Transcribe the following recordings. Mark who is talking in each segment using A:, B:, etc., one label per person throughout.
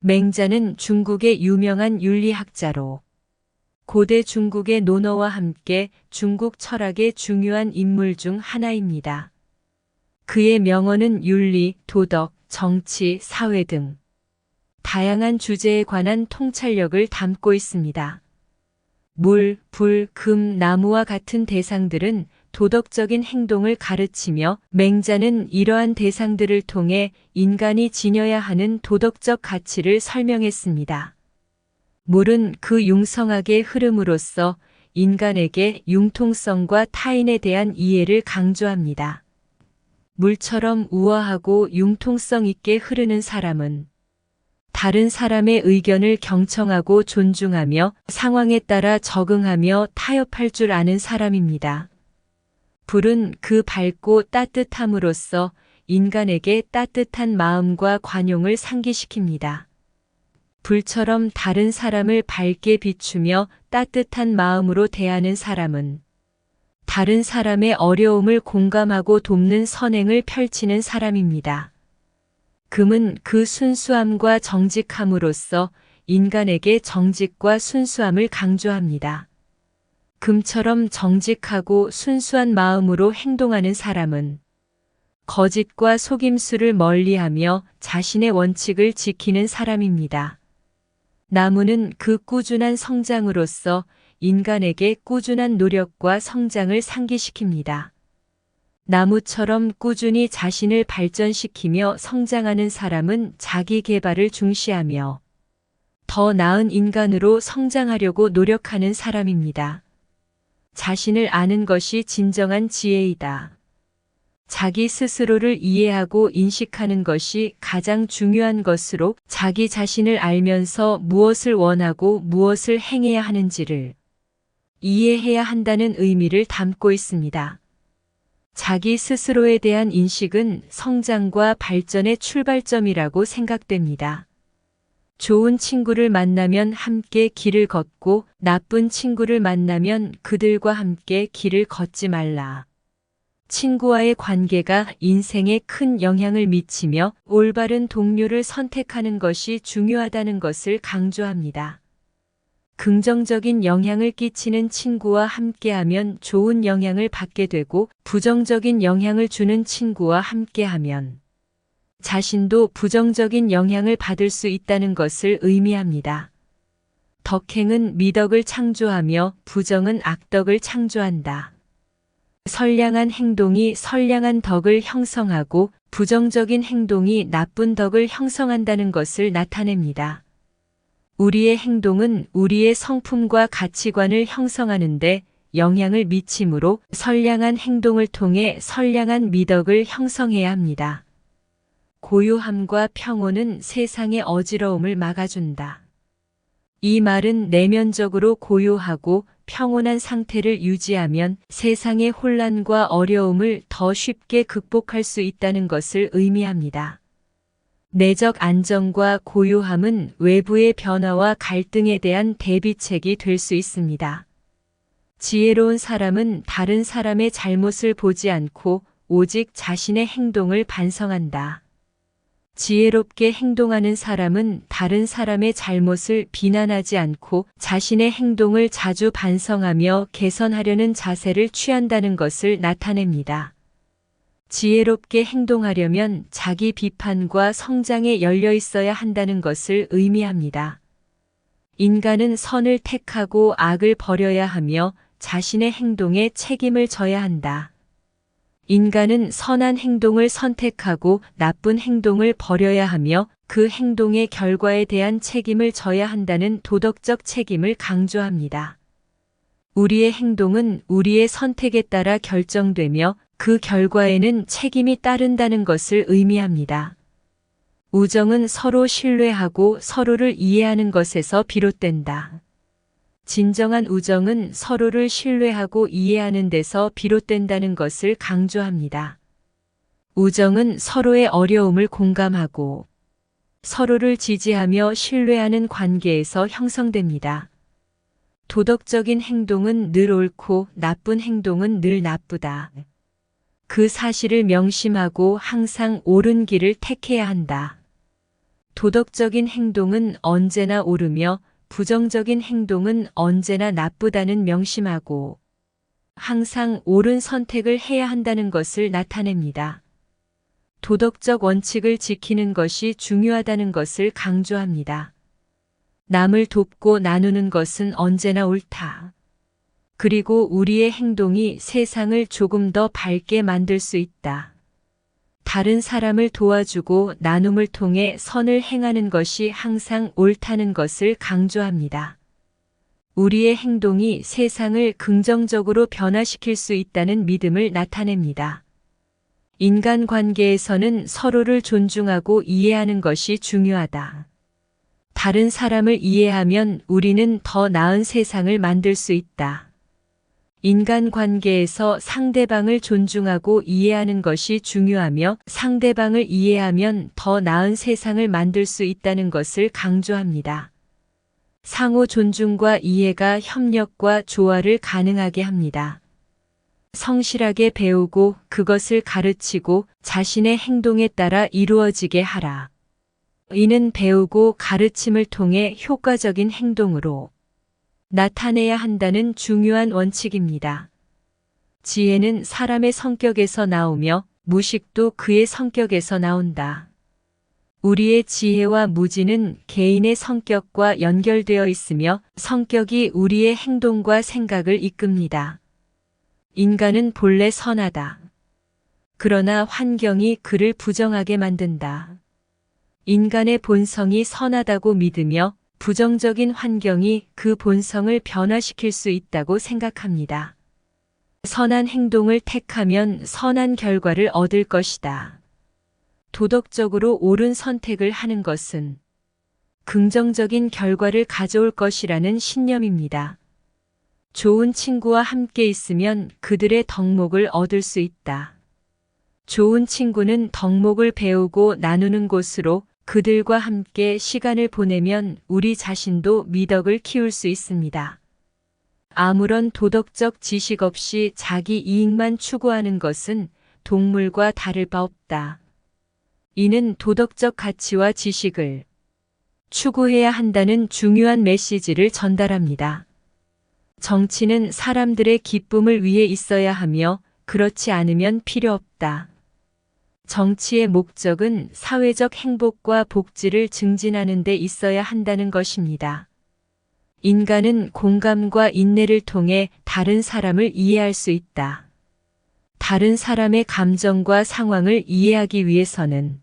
A: 맹자는 중국의 유명한 윤리학자로 고대 중국의 논어와 함께 중국 철학의 중요한 인물 중 하나입니다. 그의 명언은 윤리, 도덕, 정치, 사회 등 다양한 주제에 관한 통찰력을 담고 있습니다. 물, 불, 금, 나무와 같은 대상들은 도덕적인 행동을 가르치며 맹자는 이러한 대상들을 통해 인간이 지녀야 하는 도덕적 가치를 설명했습니다. 물은 그 융성하게 흐름으로써 인간에게 융통성과 타인에 대한 이해를 강조합니다. 물처럼 우아하고 융통성 있게 흐르는 사람은 다른 사람의 의견을 경청하고 존중하며 상황에 따라 적응하며 타협할 줄 아는 사람입니다. 불은 그 밝고 따뜻함으로써 인간에게 따뜻한 마음과 관용을 상기시킵니다. 불처럼 다른 사람을 밝게 비추며 따뜻한 마음으로 대하는 사람은 다른 사람의 어려움을 공감하고 돕는 선행을 펼치는 사람입니다. 금은 그 순수함과 정직함으로써 인간에게 정직과 순수함을 강조합니다. 금처럼 정직하고 순수한 마음으로 행동하는 사람은 거짓과 속임수를 멀리하며 자신의 원칙을 지키는 사람입니다. 나무는 그 꾸준한 성장으로써 인간에게 꾸준한 노력과 성장을 상기시킵니다. 나무처럼 꾸준히 자신을 발전시키며 성장하는 사람은 자기 개발을 중시하며 더 나은 인간으로 성장하려고 노력하는 사람입니다. 자신을 아는 것이 진정한 지혜이다. 자기 스스로를 이해하고 인식하는 것이 가장 중요한 것으로 자기 자신을 알면서 무엇을 원하고 무엇을 행해야 하는지를 이해해야 한다는 의미를 담고 있습니다. 자기 스스로에 대한 인식은 성장과 발전의 출발점이라고 생각됩니다. 좋은 친구를 만나면 함께 길을 걷고 나쁜 친구를 만나면 그들과 함께 길을 걷지 말라. 친구와의 관계가 인생에 큰 영향을 미치며 올바른 동료를 선택하는 것이 중요하다는 것을 강조합니다. 긍정적인 영향을 끼치는 친구와 함께하면 좋은 영향을 받게 되고 부정적인 영향을 주는 친구와 함께하면 자신도 부정적인 영향을 받을 수 있다는 것을 의미합니다. 덕행은 미덕을 창조하며 부정은 악덕을 창조한다. 선량한 행동이 선량한 덕을 형성하고 부정적인 행동이 나쁜 덕을 형성한다는 것을 나타냅니다. 우리의 행동은 우리의 성품과 가치관을 형성하는데 영향을 미치므로 선량한 행동을 통해 선량한 미덕을 형성해야 합니다. 고요함과 평온은 세상의 어지러움을 막아준다. 이 말은 내면적으로 고요하고 평온한 상태를 유지하면 세상의 혼란과 어려움을 더 쉽게 극복할 수 있다는 것을 의미합니다. 내적 안정과 고요함은 외부의 변화와 갈등에 대한 대비책이 될 수 있습니다. 지혜로운 사람은 다른 사람의 잘못을 보지 않고 오직 자신의 행동을 반성한다. 지혜롭게 행동하는 사람은 다른 사람의 잘못을 비난하지 않고 자신의 행동을 자주 반성하며 개선하려는 자세를 취한다는 것을 나타냅니다. 지혜롭게 행동하려면 자기 비판과 성장에 열려 있어야 한다는 것을 의미합니다. 인간은 선을 택하고 악을 버려야 하며 자신의 행동에 책임을 져야 한다. 인간은 선한 행동을 선택하고 나쁜 행동을 버려야 하며 그 행동의 결과에 대한 책임을 져야 한다는 도덕적 책임을 강조합니다. 우리의 행동은 우리의 선택에 따라 결정되며 그 결과에는 책임이 따른다는 것을 의미합니다. 우정은 서로 신뢰하고 서로를 이해하는 것에서 비롯된다. 진정한 우정은 서로를 신뢰하고 이해하는 데서 비롯된다는 것을 강조합니다. 우정은 서로의 어려움을 공감하고 서로를 지지하며 신뢰하는 관계에서 형성됩니다. 도덕적인 행동은 늘 옳고 나쁜 행동은 늘 나쁘다. 그 사실을 명심하고 항상 옳은 길을 택해야 한다. 도덕적인 행동은 언제나 옳으며 부정적인 행동은 언제나 나쁘다는 명심하고 항상 옳은 선택을 해야 한다는 것을 나타냅니다. 도덕적 원칙을 지키는 것이 중요하다는 것을 강조합니다. 남을 돕고 나누는 것은 언제나 옳다. 그리고 우리의 행동이 세상을 조금 더 밝게 만들 수 있다. 다른 사람을 도와주고 나눔을 통해 선을 행하는 것이 항상 옳다는 것을 강조합니다. 우리의 행동이 세상을 긍정적으로 변화시킬 수 있다는 믿음을 나타냅니다. 인간관계에서는 서로를 존중하고 이해하는 것이 중요하다. 다른 사람을 이해하면 우리는 더 나은 세상을 만들 수 있다. 인간관계에서 상대방을 존중하고 이해하는 것이 중요하며 상대방을 이해하면 더 나은 세상을 만들 수 있다는 것을 강조합니다. 상호 존중과 이해가 협력과 조화를 가능하게 합니다. 성실하게 배우고 그것을 가르치고 자신의 행동에 따라 이루어지게 하라. 이는 배우고 가르침을 통해 효과적인 행동으로 나타내야 한다는 중요한 원칙입니다. 지혜는 사람의 성격에서 나오며 무식도 그의 성격에서 나온다. 우리의 지혜와 무지는 개인의 성격과 연결되어 있으며 성격이 우리의 행동과 생각을 이끕니다. 인간은 본래 선하다. 그러나 환경이 그를 부정하게 만든다. 인간의 본성이 선하다고 믿으며 부정적인 환경이 그 본성을 변화시킬 수 있다고 생각합니다. 선한 행동을 택하면 선한 결과를 얻을 것이다. 도덕적으로 옳은 선택을 하는 것은 긍정적인 결과를 가져올 것이라는 신념입니다. 좋은 친구와 함께 있으면 그들의 덕목을 얻을 수 있다. 좋은 친구는 덕목을 배우고 나누는 곳으로 그들과 함께 시간을 보내면 우리 자신도 미덕을 키울 수 있습니다. 아무런 도덕적 지식 없이 자기 이익만 추구하는 것은 동물과 다를 바 없다. 이는 도덕적 가치와 지식을 추구해야 한다는 중요한 메시지를 전달합니다. 정치는 사람들의 기쁨을 위해 있어야 하며 그렇지 않으면 필요 없다. 정치의 목적은 사회적 행복과 복지를 증진하는 데 있어야 한다는 것입니다. 인간은 공감과 인내를 통해 다른 사람을 이해할 수 있다. 다른 사람의 감정과 상황을 이해하기 위해서는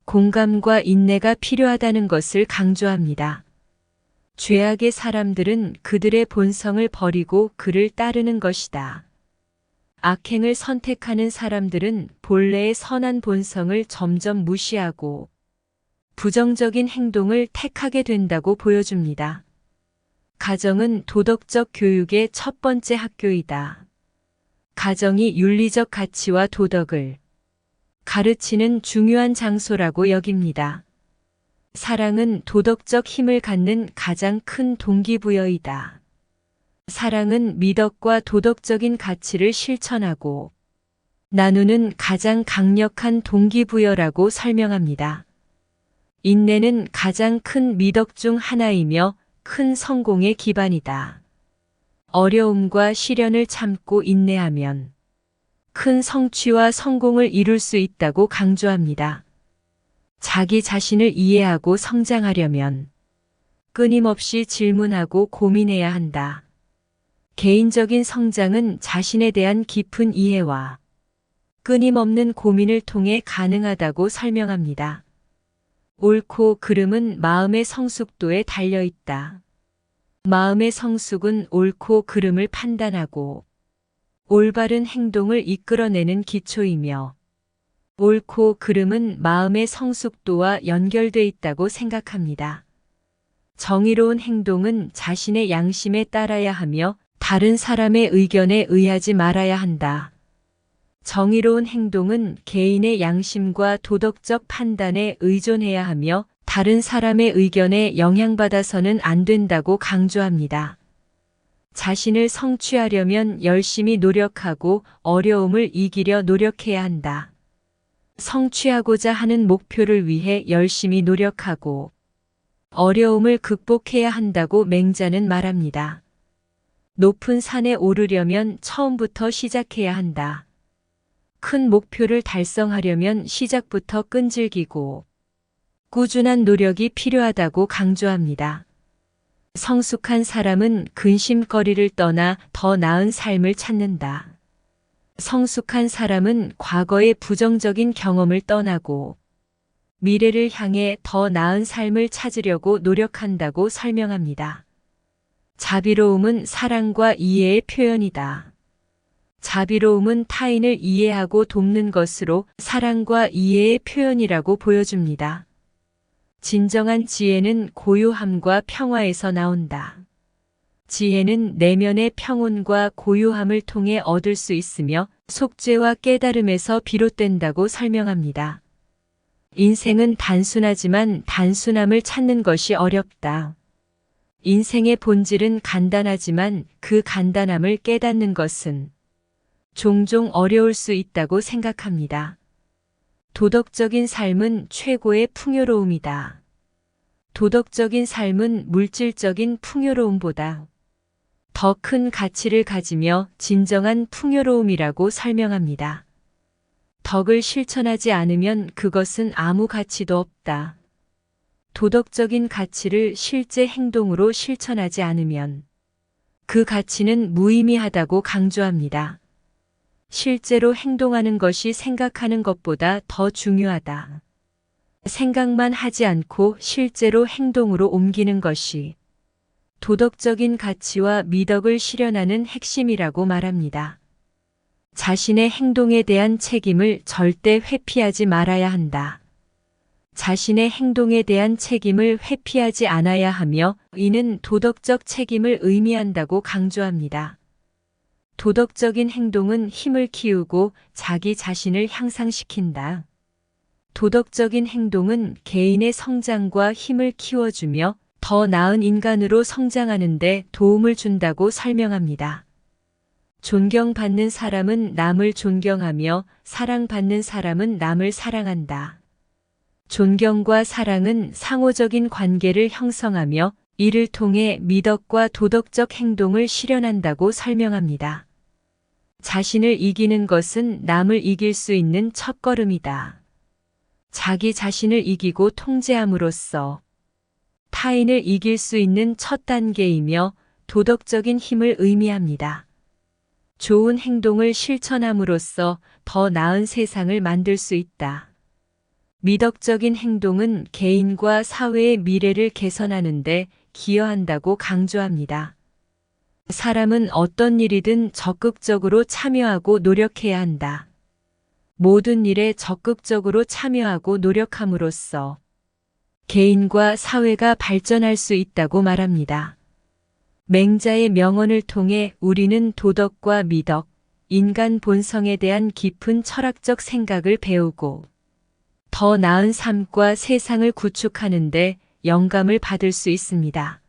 A: 공감과 인내가 필요하다는 것을 강조합니다. 죄악의 사람들은 그들의 본성을 버리고 그를 따르는 것이다. 악행을 선택하는 사람들은 본래의 선한 본성을 점점 무시하고 부정적인 행동을 택하게 된다고 보여줍니다. 가정은 도덕적 교육의 첫 번째 학교이다. 가정이 윤리적 가치와 도덕을 가르치는 중요한 장소라고 여깁니다. 사랑은 도덕적 힘을 갖는 가장 큰 동기부여이다. 사랑은 미덕과 도덕적인 가치를 실천하고 나누는 가장 강력한 동기부여라고 설명합니다. 인내는 가장 큰 미덕 중 하나이며 큰 성공의 기반이다. 어려움과 시련을 참고 인내하면 큰 성취와 성공을 이룰 수 있다고 강조합니다. 자기 자신을 이해하고 성장하려면 끊임없이 질문하고 고민해야 한다. 개인적인 성장은 자신에 대한 깊은 이해와 끊임없는 고민을 통해 가능하다고 설명합니다. 옳고 그름은 마음의 성숙도에 달려 있다. 마음의 성숙은 옳고 그름을 판단하고 올바른 행동을 이끌어내는 기초이며 옳고 그름은 마음의 성숙도와 연결돼 있다고 생각합니다. 정의로운 행동은 자신의 양심에 따라야 하며 다른 사람의 의견에 의하지 말아야 한다. 정의로운 행동은 개인의 양심과 도덕적 판단에 의존해야 하며 다른 사람의 의견에 영향받아서는 안 된다고 강조합니다. 자신을 성취하려면 열심히 노력하고 어려움을 이기려 노력해야 한다. 성취하고자 하는 목표를 위해 열심히 노력하고 어려움을 극복해야 한다고 맹자는 말합니다. 높은 산에 오르려면 처음부터 시작해야 한다. 큰 목표를 달성하려면 시작부터 끈질기고 꾸준한 노력이 필요하다고 강조합니다. 성숙한 사람은 근심거리를 떠나 더 나은 삶을 찾는다. 성숙한 사람은 과거의 부정적인 경험을 떠나고 미래를 향해 더 나은 삶을 찾으려고 노력한다고 설명합니다. 자비로움은 사랑과 이해의 표현이다. 자비로움은 타인을 이해하고 돕는 것으로 사랑과 이해의 표현이라고 보여줍니다. 진정한 지혜는 고요함과 평화에서 나온다. 지혜는 내면의 평온과 고요함을 통해 얻을 수 있으며 속죄와 깨달음에서 비롯된다고 설명합니다. 인생은 단순하지만 단순함을 찾는 것이 어렵다. 인생의 본질은 간단하지만 그 간단함을 깨닫는 것은 종종 어려울 수 있다고 생각합니다. 도덕적인 삶은 최고의 풍요로움이다. 도덕적인 삶은 물질적인 풍요로움보다 더 큰 가치를 가지며 진정한 풍요로움이라고 설명합니다. 덕을 실천하지 않으면 그것은 아무 가치도 없다. 도덕적인 가치를 실제 행동으로 실천하지 않으면 그 가치는 무의미하다고 강조합니다. 실제로 행동하는 것이 생각하는 것보다 더 중요하다. 생각만 하지 않고 실제로 행동으로 옮기는 것이 도덕적인 가치와 미덕을 실현하는 핵심이라고 말합니다. 자신의 행동에 대한 책임을 절대 회피하지 말아야 한다. 자신의 행동에 대한 책임을 회피하지 않아야 하며 이는 도덕적 책임을 의미한다고 강조합니다. 도덕적인 행동은 힘을 키우고 자기 자신을 향상시킨다. 도덕적인 행동은 개인의 성장과 힘을 키워주며 더 나은 인간으로 성장하는 데 도움을 준다고 설명합니다. 존경받는 사람은 남을 존경하며 사랑받는 사람은 남을 사랑한다. 존경과 사랑은 상호적인 관계를 형성하며 이를 통해 미덕과 도덕적 행동을 실현한다고 설명합니다. 자신을 이기는 것은 남을 이길 수 있는 첫걸음이다. 자기 자신을 이기고 통제함으로써 타인을 이길 수 있는 첫 단계이며 도덕적인 힘을 의미합니다. 좋은 행동을 실천함으로써 더 나은 세상을 만들 수 있다. 미덕적인 행동은 개인과 사회의 미래를 개선하는 데 기여한다고 강조합니다. 사람은 어떤 일이든 적극적으로 참여하고 노력해야 한다. 모든 일에 적극적으로 참여하고 노력함으로써 개인과 사회가 발전할 수 있다고 말합니다. 맹자의 명언을 통해 우리는 도덕과 미덕, 인간 본성에 대한 깊은 철학적 생각을 배우고 더 나은 삶과 세상을 구축하는 데 영감을 받을 수 있습니다.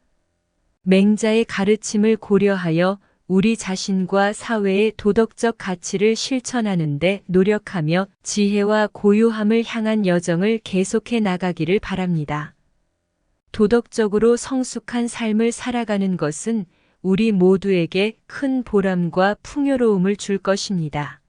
A: 맹자의 가르침을 고려하여 우리 자신과 사회의 도덕적 가치를 실천하는 데 노력하며 지혜와 고요함을 향한 여정을 계속해 나가기를 바랍니다. 도덕적으로 성숙한 삶을 살아가는 것은 우리 모두에게 큰 보람과 풍요로움을 줄 것입니다.